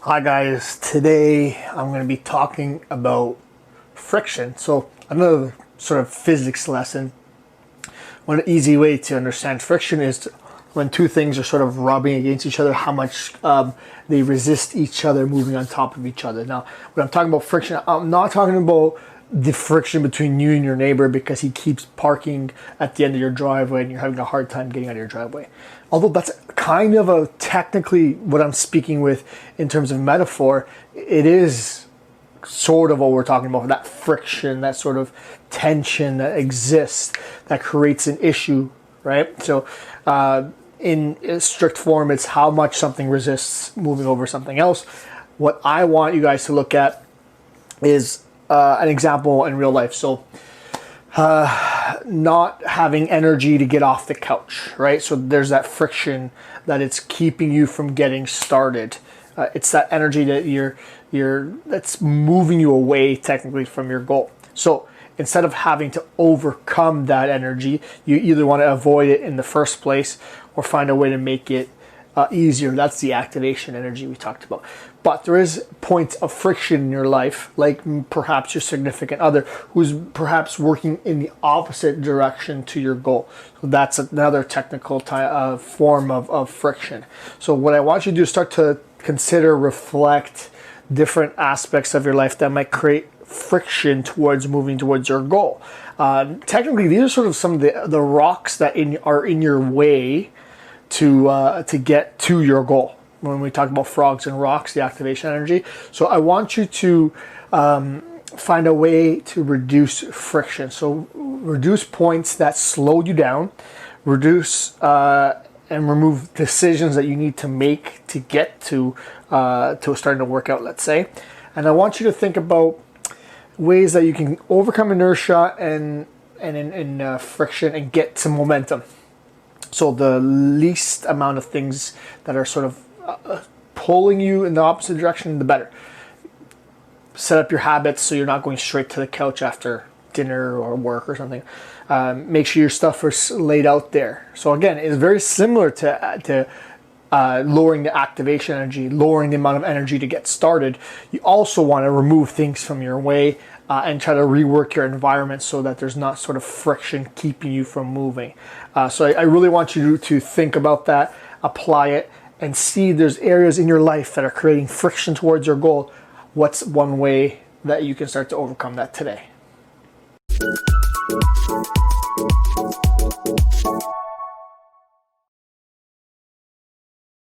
Hi guys, today I'm going to be talking about friction. So another sort of physics lesson. One easy way to understand friction is when two things are sort of rubbing against each other, how much they resist each other moving on top of each other. Now, when I'm talking about friction, I'm not talking about the friction between you and your neighbor because he keeps parking at the end of your driveway and you're having a hard time getting out of your driveway. Although that's kind of a technically what I'm speaking with in terms of metaphor, it is sort of what we're talking about, that friction, that sort of tension that exists that creates an issue, right? So in strict form, it's how much something resists moving over something else. What I want you guys to look at is an example in real life. So not having energy to get off the couch, right? So there's that friction that it's keeping you from getting started. It's that energy that that's moving you away technically from your goal. So instead of having to overcome that energy, you either want to avoid it in the first place or find a way to make it easier. That's the activation energy we talked about. But there is points of friction in your life, like perhaps your significant other who's perhaps working in the opposite direction to your goal. So that's another technical form of friction. So what I want you to do is start to consider, reflect different aspects of your life that might create friction towards moving towards your goal. Technically, these are sort of some of the rocks that are in your way to get to your goal. When we talk about frogs and rocks, the activation energy. So I want you to find a way to reduce friction. So reduce points that slow you down, reduce and remove decisions that you need to make to get to starting to work out, let's say. And I want you to think about ways that you can overcome inertia and friction and get some momentum. So the least amount of things that are sort of pulling you in the opposite direction, the better. Set up your habits so you're not going straight to the couch after dinner or work or something. Make sure your stuff is laid out there. So again, it's very similar to lowering the activation energy, lowering the amount of energy to get started. You also want to remove things from your way and try to rework your environment so that there's not sort of friction keeping you from moving. So I really want you to think about that, apply it, and see there's areas in your life that are creating friction towards your goal. What's one way that you can start to overcome that today?